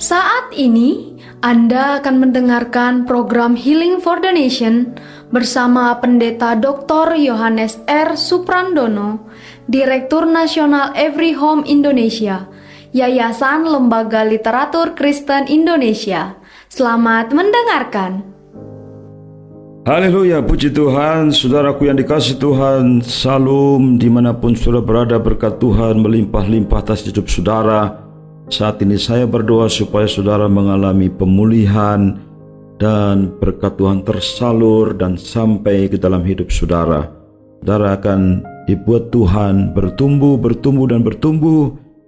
Saat ini, Anda akan mendengarkan program Healing for the Nation bersama Pendeta Dr. Yohanes R. Suprandono, Direktur Nasional Every Home Indonesia, Yayasan Lembaga Literatur Kristen Indonesia. Selamat mendengarkan. Haleluya, puji Tuhan, saudaraku yang dikasihi Tuhan. Salam dimanapun saudara berada, berkat Tuhan melimpah-limpah atas hidup saudara. Saat ini saya berdoa supaya saudara mengalami pemulihan dan berkat Tuhan tersalur dan sampai ke dalam hidup saudara. Saudara akan dibuat Tuhan bertumbuh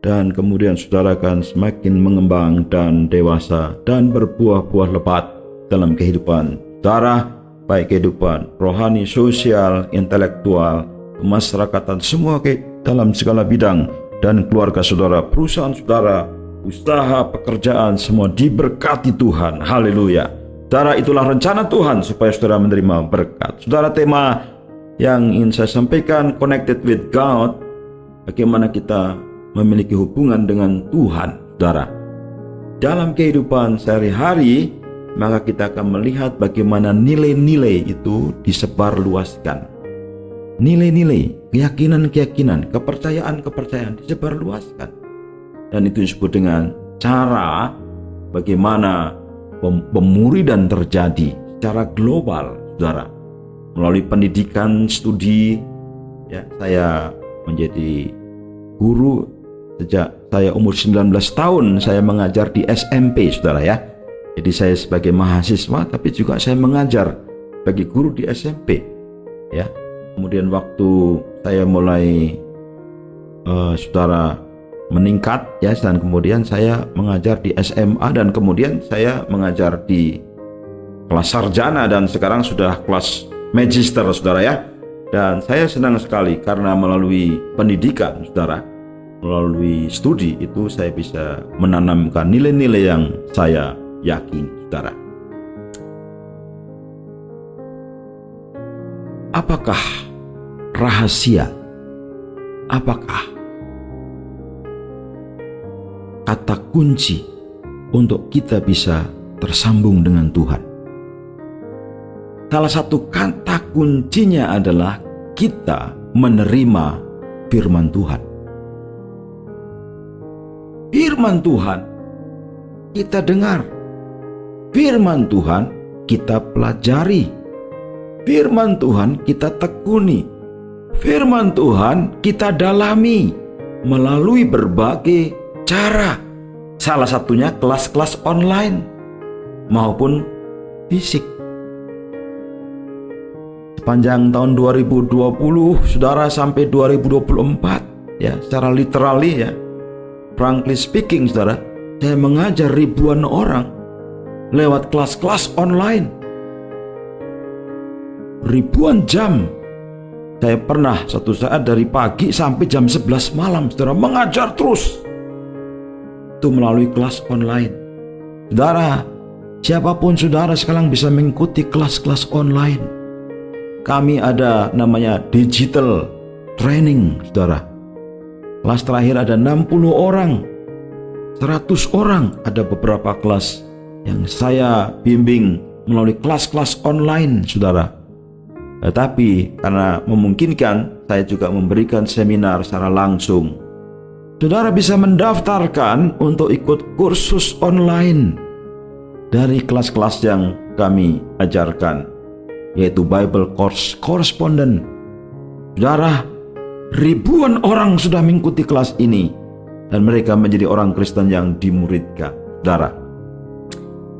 dan kemudian saudara akan semakin mengembang dan dewasa dan berbuah-buah lebat dalam kehidupan saudara, baik kehidupan rohani, sosial, intelektual, kemasyarakatan, semua dalam segala bidang, dan keluarga saudara, perusahaan saudara, usaha, pekerjaan, semua diberkati Tuhan. Haleluya. Saudara, itulah rencana Tuhan supaya saudara menerima berkat. Saudara, tema yang ingin saya sampaikan, connected with God, bagaimana kita memiliki hubungan dengan Tuhan. Saudara, dalam kehidupan sehari-hari, maka kita akan melihat bagaimana nilai-nilai itu disebarluaskan. Nilai-nilai, keyakinan-keyakinan, kepercayaan-kepercayaan disebarluaskan. Dan itu disebut dengan cara bagaimana pemuridan terjadi secara global, saudara. Melalui pendidikan, studi, ya, saya menjadi guru sejak saya umur 19 tahun, saya mengajar di SMP, saudara ya. Jadi saya sebagai mahasiswa, tapi juga saya mengajar bagi guru di SMP, ya. Kemudian waktu saya mulai saudara meningkat, ya, dan kemudian saya mengajar di SMA, dan kemudian saya mengajar di kelas sarjana, dan sekarang sudah kelas magister, saudara ya. Dan saya senang sekali karena melalui pendidikan, saudara, melalui studi itu saya bisa menanamkan nilai-nilai yang saya yakini, saudara. Apakah rahasia? Apakah kata kunci untuk kita bisa tersambung dengan Tuhan? Salah satu kata kuncinya adalah kita menerima firman Tuhan. Firman Tuhan kita dengar, firman Tuhan kita pelajari, firman Tuhan kita tekuni, firman Tuhan kita dalami melalui berbagai cara. Salah satunya kelas-kelas online maupun fisik. Sepanjang tahun 2020, saudara, sampai 2024, ya, secara literally, ya, frankly speaking, saudara, saya mengajar ribuan orang lewat kelas-kelas online. Ribuan jam. Saya pernah satu saat dari pagi sampai jam 11 malam, saudara, mengajar terus. Itu melalui kelas online. Saudara, siapapun saudara sekarang bisa mengikuti kelas-kelas online. Kami ada namanya digital training, saudara. Kelas terakhir ada 60 orang, 100 orang. Ada beberapa kelas yang saya bimbing melalui kelas-kelas online, saudara. Tetapi karena memungkinkan, saya juga memberikan seminar secara langsung. Saudara bisa mendaftarkan untuk ikut kursus online dari kelas-kelas yang kami ajarkan, yaitu Bible Course Correspondent. Saudara, ribuan orang sudah mengikuti kelas ini dan mereka menjadi orang Kristen yang dimuridkan. Saudara,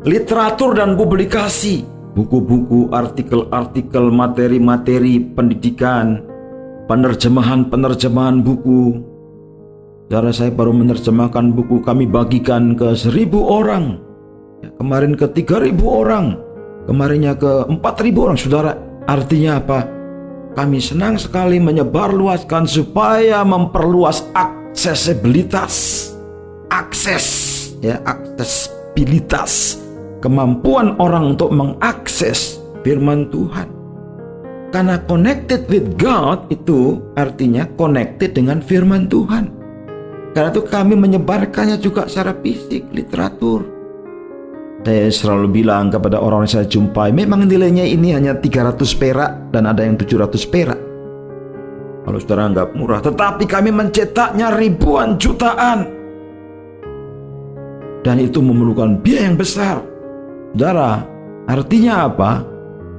literatur dan publikasi, buku-buku, artikel-artikel, materi-materi pendidikan, penerjemahan buku. Saudara, saya baru menerjemahkan buku, kami bagikan ke 1.000 orang, ya, kemarin ke 3.000 orang, kemarinnya ke 4.000 orang, saudara. Artinya apa? Kami senang sekali menyebarluaskan supaya memperluas aksesibilitas, kemampuan orang untuk mengakses firman Tuhan. Karena connected with God itu artinya connected dengan firman Tuhan. Karena itu kami menyebarkannya juga secara fisik, literatur. Saya selalu bilang kepada orang yang saya jumpai, memang nilainya ini hanya 300 perak dan ada yang 700 perak. Kalau saudara anggap murah, tetapi kami mencetaknya ribuan jutaan. Dan itu memerlukan biaya yang besar. Saudara, artinya apa?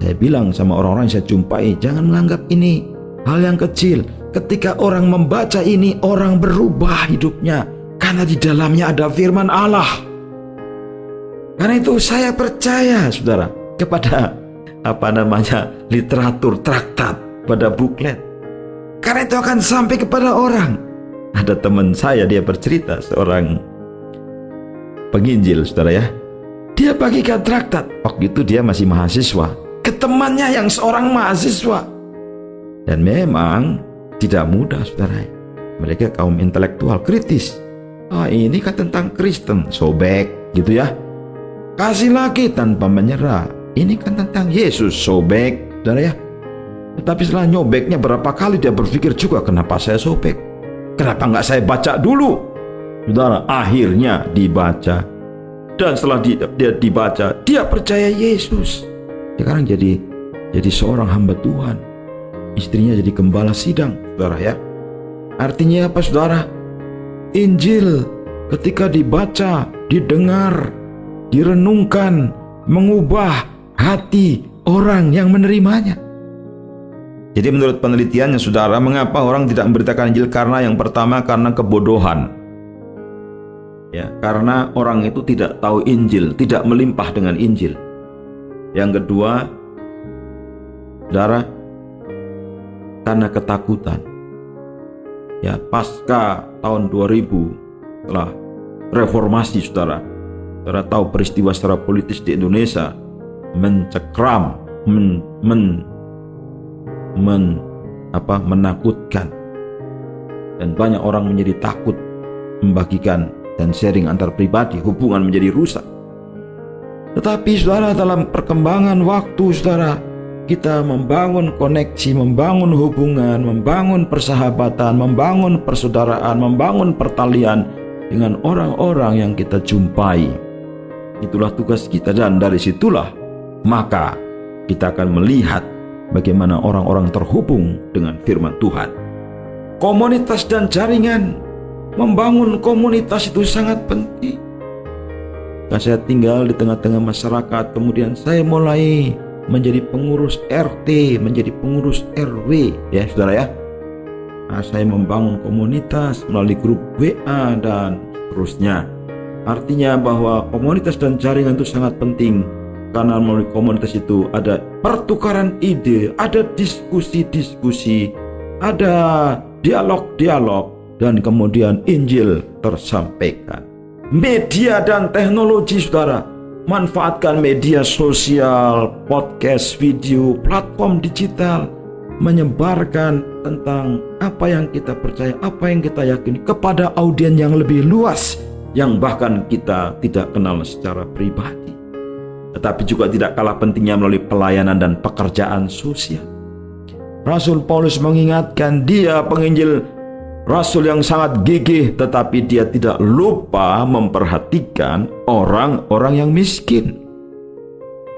Saya bilang sama orang-orang yang saya jumpai, jangan menganggap ini hal yang kecil. Ketika orang membaca ini, orang berubah hidupnya. Karena di dalamnya ada firman Allah. Karena itu saya percaya, saudara, kepada literatur, traktat, pada buklet. Karena itu akan sampai kepada orang. Ada teman saya, dia bercerita, seorang penginjil, saudara ya. Dia bagikan traktat. Waktu itu dia masih mahasiswa. Ke temannya yang seorang mahasiswa. Dan memang tidak mudah, saudara. Mereka kaum intelektual kritis. Ini kan tentang Kristen, sobek, gitu ya. Kasih lagi tanpa menyerah. Ini kan tentang Yesus, sobek, saudara ya. Tetapi setelah nyobeknya berapa kali dia berpikir juga, kenapa saya sobek? Kenapa nggak saya baca dulu? Saudara, akhirnya dibaca. Dan setelah dia dibaca, dia percaya Yesus. Sekarang jadi seorang hamba Tuhan. Istrinya jadi gembala sidang, saudara ya. Artinya apa, saudara? Injil ketika dibaca, didengar, direnungkan, mengubah hati orang yang menerimanya. Jadi menurut penelitiannya, saudara, mengapa orang tidak memberitakan Injil? Karena yang pertama, karena kebodohan. Ya, karena orang itu tidak tahu Injil, tidak melimpah dengan Injil. Yang kedua, saudara, karena ketakutan. Ya, pasca tahun 2000 setelah reformasi, saudara tahu peristiwa secara politis di Indonesia mencekram, menakutkan, dan banyak orang menjadi takut membagikan dan sharing antar pribadi, hubungan menjadi rusak. Tetapi saudara, dalam perkembangan waktu, saudara, kita membangun koneksi, membangun hubungan, membangun persahabatan, membangun persaudaraan, membangun pertalian dengan orang-orang yang kita jumpai. Itulah tugas kita, dan dari situlah maka kita akan melihat bagaimana orang-orang terhubung dengan firman Tuhan. Komunitas dan jaringan, membangun komunitas itu sangat penting. Nah, saya tinggal di tengah-tengah masyarakat, kemudian saya mulai menjadi pengurus RT, menjadi pengurus RW, ya saudara ya. Nah, saya membangun komunitas melalui grup WA dan seterusnya. Artinya bahwa komunitas dan jaringan itu sangat penting, karena melalui komunitas itu ada pertukaran ide, ada diskusi-diskusi, ada dialog-dialog, dan kemudian Injil tersampaikan. Media dan teknologi, saudara, manfaatkan media sosial, podcast, video, platform digital, menyebarkan tentang apa yang kita percaya, apa yang kita yakini kepada audiens yang lebih luas, yang bahkan kita tidak kenal secara pribadi. Tetapi juga tidak kalah pentingnya melalui pelayanan dan pekerjaan sosial. Rasul Paulus mengingatkan, dia penginjil, rasul yang sangat gigih, tetapi dia tidak lupa memperhatikan orang-orang yang miskin.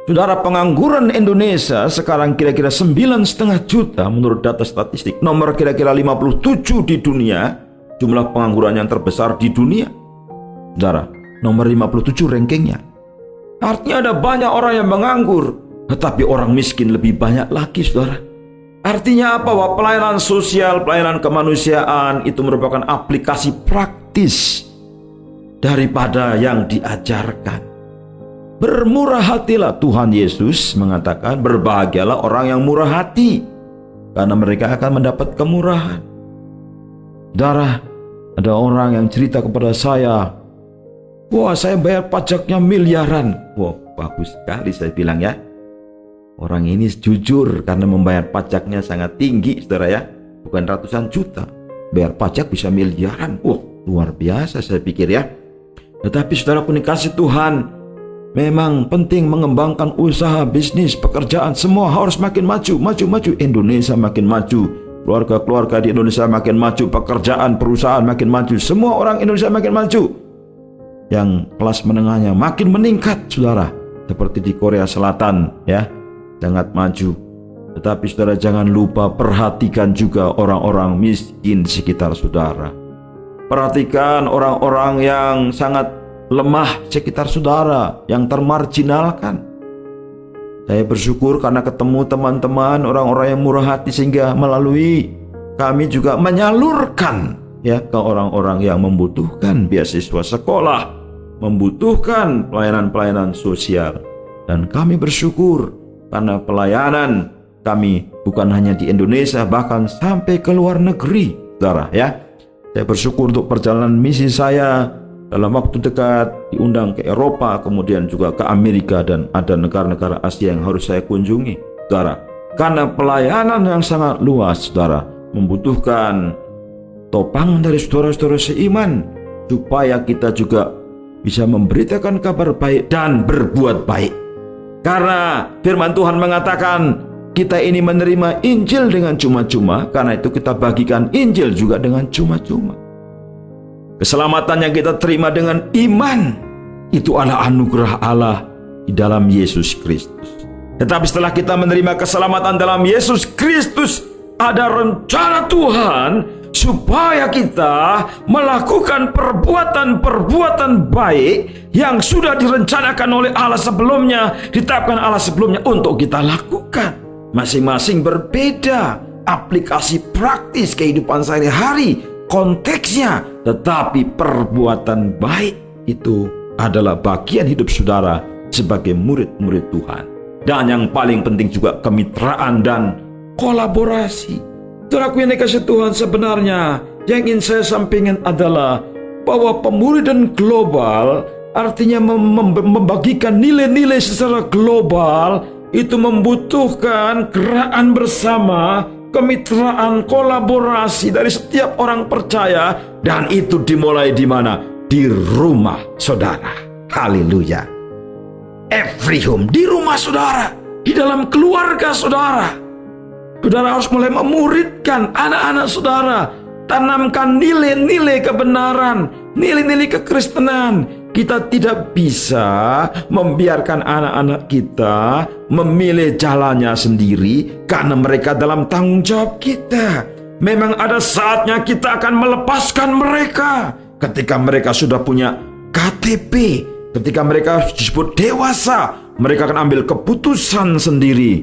Saudara, pengangguran Indonesia sekarang kira-kira 9,5 juta menurut data statistik. Nomor kira-kira 57 di dunia, jumlah pengangguran yang terbesar di dunia. Saudara, nomor 57 rankingnya. Artinya ada banyak orang yang menganggur, tetapi orang miskin lebih banyak lagi, saudara. Artinya apa? Bahwa pelayanan sosial, pelayanan kemanusiaan itu merupakan aplikasi praktis daripada yang diajarkan. Bermurah hatilah. Tuhan Yesus mengatakan, berbahagialah orang yang murah hati, karena mereka akan mendapat kemurahan. Saudara, ada orang yang cerita kepada saya, wah, saya bayar pajaknya miliaran. Wah, bagus sekali, saya bilang ya. Orang ini jujur karena membayar pajaknya sangat tinggi, saudara ya. Bukan ratusan juta, bayar pajak bisa miliaran. Wah, luar biasa, saya pikir ya. Tetapi saudara pun dikasih Tuhan, memang penting mengembangkan usaha, bisnis, pekerjaan, semua harus makin maju. Indonesia makin maju keluarga-keluarga di Indonesia makin maju, pekerjaan, perusahaan makin maju, semua orang Indonesia makin maju. Yang kelas menengahnya makin meningkat, saudara, seperti di Korea Selatan, ya, sangat maju. Tetapi saudara jangan lupa perhatikan juga orang-orang miskin di sekitar saudara. Perhatikan orang-orang yang sangat lemah sekitar saudara, yang termarginalkan. Saya bersyukur karena ketemu teman-teman orang-orang yang murah hati, sehingga melalui kami juga menyalurkan ya ke orang-orang yang membutuhkan beasiswa sekolah, membutuhkan pelayanan-pelayanan sosial. Dan kami bersyukur karena pelayanan kami bukan hanya di Indonesia, bahkan sampai ke luar negeri, saudara, ya. Saya bersyukur untuk perjalanan misi saya dalam waktu dekat diundang ke Eropa, kemudian juga ke Amerika, dan ada negara-negara Asia yang harus saya kunjungi, saudara. Karena pelayanan yang sangat luas, saudara, membutuhkan topangan dari saudara-saudara seiman, supaya kita juga bisa memberitakan kabar baik dan berbuat baik. Karena firman Tuhan mengatakan kita ini menerima Injil dengan cuma-cuma, karena itu kita bagikan Injil juga dengan cuma-cuma. Keselamatan yang kita terima dengan iman itu adalah anugerah Allah di dalam Yesus Kristus. Tetapi setelah kita menerima keselamatan dalam Yesus Kristus, ada rencana Tuhan supaya kita melakukan perbuatan-perbuatan baik yang sudah direncanakan oleh Allah sebelumnya, ditetapkan Allah sebelumnya untuk kita lakukan. Masing-masing berbeda, aplikasi praktis kehidupan sehari-hari, konteksnya, tetapi perbuatan baik itu adalah bagian hidup saudara sebagai murid-murid Tuhan. Dan yang paling penting juga kemitraan dan kolaborasi. Saudaraku yang dikasihi Tuhan, sebenarnya yang ingin saya sampaikan adalah bahwa pemuridan global artinya membagikan nilai-nilai secara global itu membutuhkan gerakan bersama, kemitraan, kolaborasi dari setiap orang percaya, dan itu dimulai di mana? Di rumah saudara. Haleluya. Every home, di rumah saudara, di dalam keluarga saudara. Saudara harus mulai memuridkan anak-anak saudara, tanamkan nilai-nilai kebenaran, nilai-nilai kekristenan. Kita tidak bisa membiarkan anak-anak kita memilih jalannya sendiri, karena mereka dalam tanggung jawab kita. Memang ada saatnya kita akan melepaskan mereka ketika mereka sudah punya KTP, ketika mereka disebut dewasa. Mereka akan ambil keputusan sendiri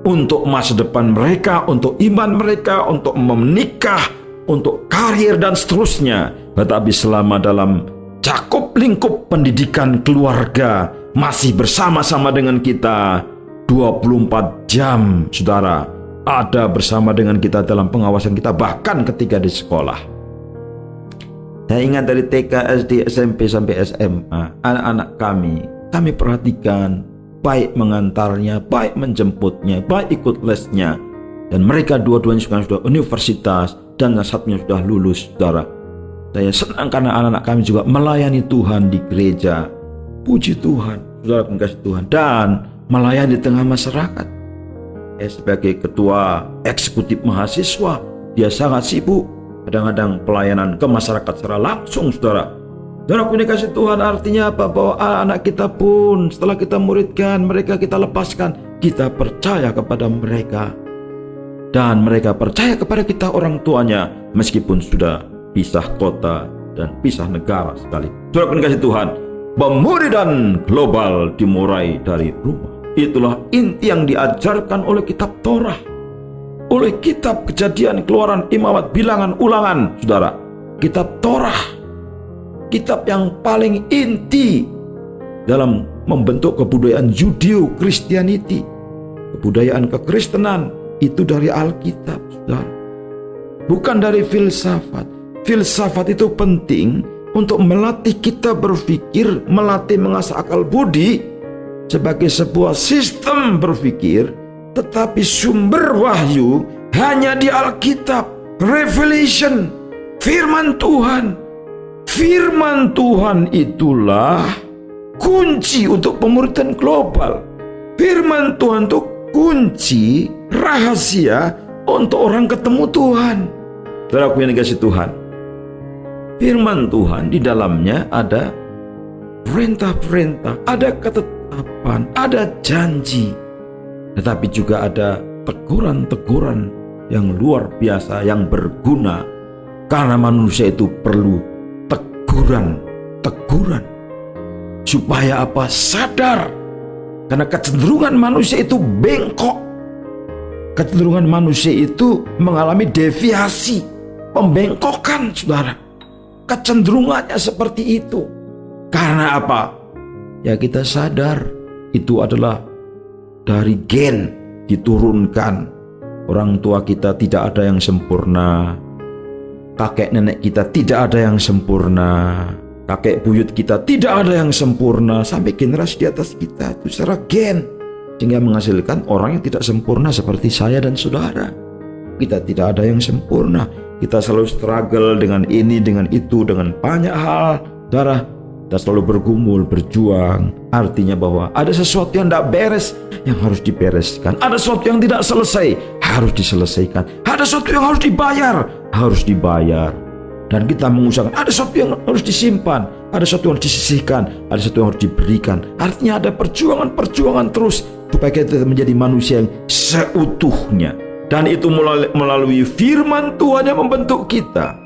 untuk masa depan mereka, untuk iman mereka, untuk menikah, untuk karir dan seterusnya. Tetapi selama dalam cakup lingkup pendidikan keluarga masih bersama-sama dengan kita 24 jam, saudara, ada bersama dengan kita dalam pengawasan kita, bahkan ketika di sekolah. Saya ingat dari TK, SD, SMP sampai SMA, anak-anak kami perhatikan, baik mengantarnya, baik menjemputnya, baik ikut lesnya, dan mereka dua-duanya sudah universitas dan yang satunya sudah lulus, saudara. Saya senang karena anak-anak kami juga melayani Tuhan di gereja. Puji Tuhan, saudara kasih Tuhan, dan melayani di tengah masyarakat. Saya sebagai ketua eksekutif mahasiswa, dia sangat sibuk. Kadang-kadang pelayanan ke masyarakat secara langsung, saudara. Dan aku dikasih Tuhan, artinya apa? Bahwa anak kita pun setelah kita muridkan, mereka kita lepaskan, kita percaya kepada mereka. Dan mereka percaya kepada kita orang tuanya, meskipun sudah pisah kota dan pisah negara sekali. Saudara aku dikasih Tuhan, pemuridan global dimulai dari rumah. Itulah inti yang diajarkan oleh kitab Torah, oleh kitab Kejadian, Keluaran, Imamat, Bilangan, Ulangan, saudara. Kitab Torah, kitab yang paling inti dalam membentuk kebudayaan Judeo-Christianity, kebudayaan kekristenan, itu dari Alkitab, saudara. Bukan dari filsafat. Filsafat itu penting untuk melatih kita berpikir, melatih mengasah akal budi sebagai sebuah sistem berpikir. Tetapi sumber wahyu hanya di Alkitab, Revelation, firman Tuhan. Firman Tuhan itulah kunci untuk pemuridan global. Firman Tuhan itu kunci rahasia untuk orang ketemu Tuhan. Saudaraku yang dikasihi Tuhan, firman Tuhan di dalamnya ada perintah-perintah, ada ketetapan, ada janji, tetapi juga ada teguran-teguran yang luar biasa, yang berguna. Karena manusia itu perlu teguran. Supaya apa? Sadar. Karena kecenderungan manusia itu bengkok. Kecenderungan manusia itu mengalami deviasi, pembengkokan, saudara. Kecenderungannya seperti itu. Karena apa? Ya kita sadar itu adalah dari gen diturunkan. Orang tua kita tidak ada yang sempurna. Kakek nenek kita tidak ada yang sempurna. Kakek buyut kita tidak ada yang sempurna. Sampai generasi di atas kita itu secara gen, sehingga menghasilkan orang yang tidak sempurna seperti saya dan saudara. Kita tidak ada yang sempurna. Kita selalu struggle dengan ini, dengan itu, dengan banyak hal, saudara. Kita selalu bergumul, berjuang. Artinya bahwa ada sesuatu yang tidak beres, yang harus dibereskan. Ada sesuatu yang tidak selesai, harus diselesaikan. Ada sesuatu yang harus dibayar. Dan kita mengusahakan ada sesuatu yang harus disimpan, ada sesuatu yang harus disisihkan, ada sesuatu yang harus diberikan. Artinya ada perjuangan terus supaya kita menjadi manusia yang seutuhnya. Dan itu melalui firman Tuhan yang membentuk kita.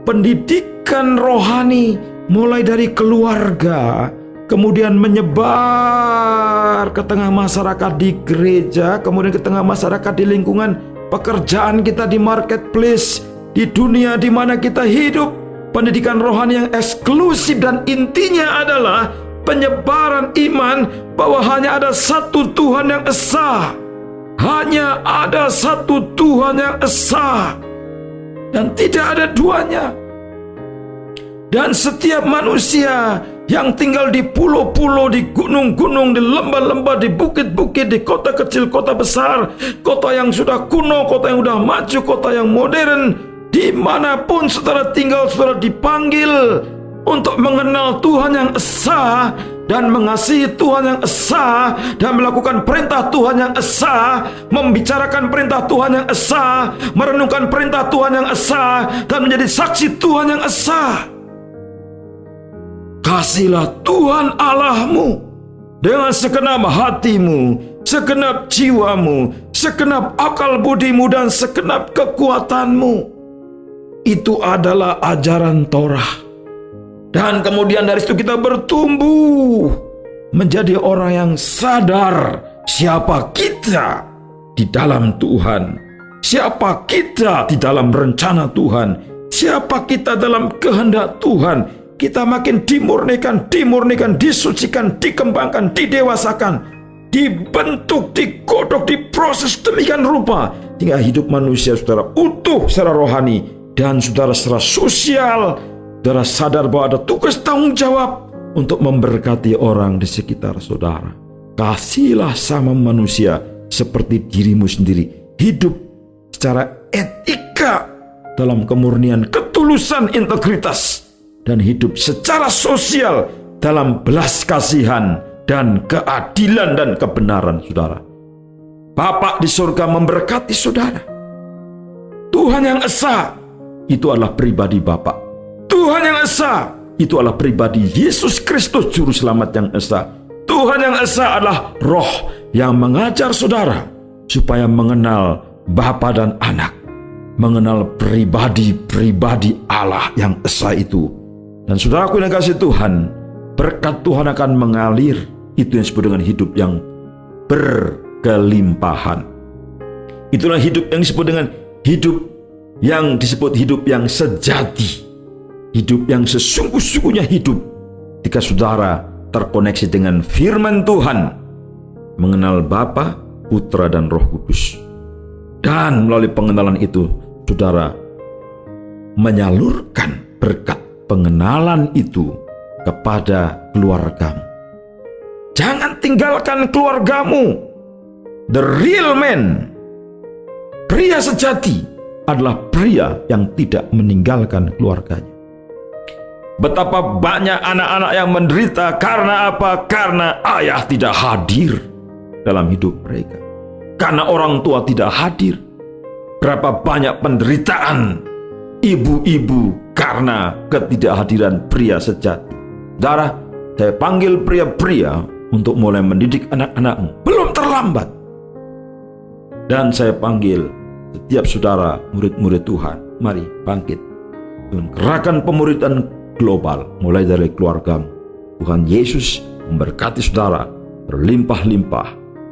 Pendidikan rohani mulai dari keluarga, kemudian menyebar ke tengah masyarakat di gereja, kemudian ke tengah masyarakat di lingkungan pekerjaan kita, di marketplace, di dunia di mana kita hidup. Pendidikan rohani yang eksklusif dan intinya adalah penyebaran iman bahwa hanya ada satu Tuhan yang esa. Hanya ada satu Tuhan yang esa dan tidak ada duanya. Dan setiap manusia yang tinggal di pulau-pulau, di gunung-gunung, di lembah-lembah, di bukit-bukit, di kota kecil, kota besar, kota yang sudah kuno, kota yang sudah maju, kota yang modern, dimanapun saudara tinggal, saudara dipanggil untuk mengenal Tuhan yang esa dan mengasihi Tuhan yang esa dan melakukan perintah Tuhan yang esa, membicarakan perintah Tuhan yang esa, merenungkan perintah Tuhan yang esa, dan menjadi saksi Tuhan yang esa. Kasihilah Tuhan Allahmu dengan segenap hatimu, segenap jiwamu, segenap akal budimu, dan segenap kekuatanmu. Itu adalah ajaran Torah. Dan kemudian dari situ kita bertumbuh menjadi orang yang sadar siapa kita di dalam Tuhan, siapa kita di dalam rencana Tuhan, siapa kita dalam kehendak Tuhan. Kita makin dimurnikan, disucikan, dikembangkan, didewasakan, dibentuk, digodok, diproses demikian rupa hingga hidup manusia saudara utuh secara rohani dan saudara secara sosial. Saudara sadar bahwa ada tugas tanggung jawab untuk memberkati orang di sekitar saudara. Kasihilah sama manusia seperti dirimu sendiri. Hidup secara etika dalam kemurnian, ketulusan, integritas, dan hidup secara sosial dalam belas kasihan dan keadilan dan kebenaran saudara. Bapa di surga memberkati saudara. Tuhan yang esa itu adalah pribadi Bapa. Tuhan yang esa itu adalah pribadi Yesus Kristus Juru Selamat yang esa. Tuhan yang esa adalah Roh yang mengajar saudara supaya mengenal Bapa dan Anak, mengenal pribadi Allah yang esa itu. Dan saudaraku yang kasih Tuhan, berkat Tuhan akan mengalir. Itu yang disebut dengan hidup yang berkelimpahan. Itulah hidup yang disebut dengan hidup yang sejati. Hidup yang sesungguh-sungguhnya hidup ketika saudara terkoneksi dengan firman Tuhan, mengenal Bapa, Putra, dan Roh Kudus. Dan melalui pengenalan itu, saudara menyalurkan berkat pengenalan itu kepada keluargamu. Jangan tinggalkan keluargamu. The real man, pria sejati, adalah pria yang tidak meninggalkan keluarganya. Betapa banyak anak-anak yang menderita karena apa? Karena ayah tidak hadir dalam hidup mereka. Karena orang tua tidak hadir. berapa banyak penderitaan ibu-ibu karena ketidakhadiran pria sejati. Saudara, saya panggil pria-pria untuk mulai mendidik anak-anakmu. Belum terlambat. Dan saya panggil setiap saudara murid-murid Tuhan. Mari bangkit dengan gerakan pemuridan global mulai dari keluargamu. Tuhan Yesus memberkati saudara berlimpah-limpah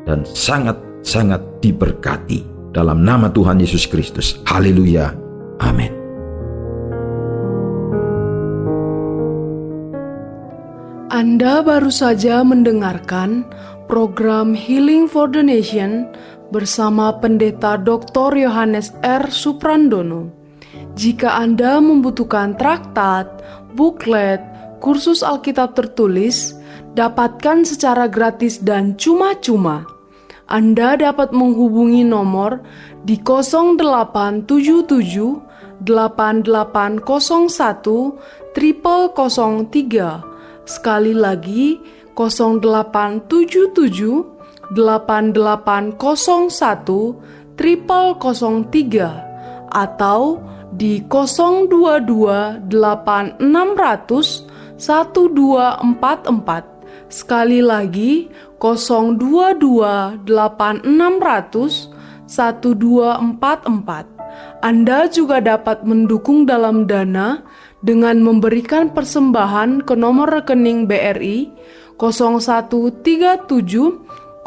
dan sangat-sangat diberkati dalam nama Tuhan Yesus Kristus. Haleluya. Amin. Anda baru saja mendengarkan program Healing for the Nation bersama Pendeta Dr. Yohanes R. Suprandono. Jika Anda membutuhkan traktat, buklet, kursus Alkitab tertulis, dapatkan secara gratis dan cuma-cuma. Anda dapat menghubungi nomor di 0877 8801 0003. Sekali lagi 0877 8801 0003 atau di 022 8600 1244. Sekali lagi 022 8600 1244. Anda juga dapat mendukung dalam dana dengan memberikan persembahan ke nomor rekening BRI 0137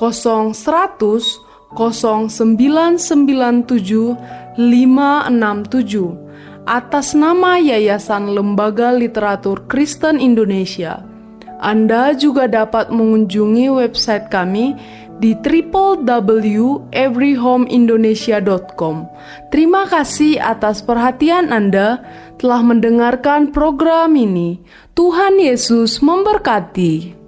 0100 0997 567 atas nama Yayasan Lembaga Literatur Kristen Indonesia. Anda juga dapat mengunjungi website kami di www.everyhomeindonesia.com. Terima kasih atas perhatian Anda telah mendengarkan program ini. Tuhan Yesus memberkati.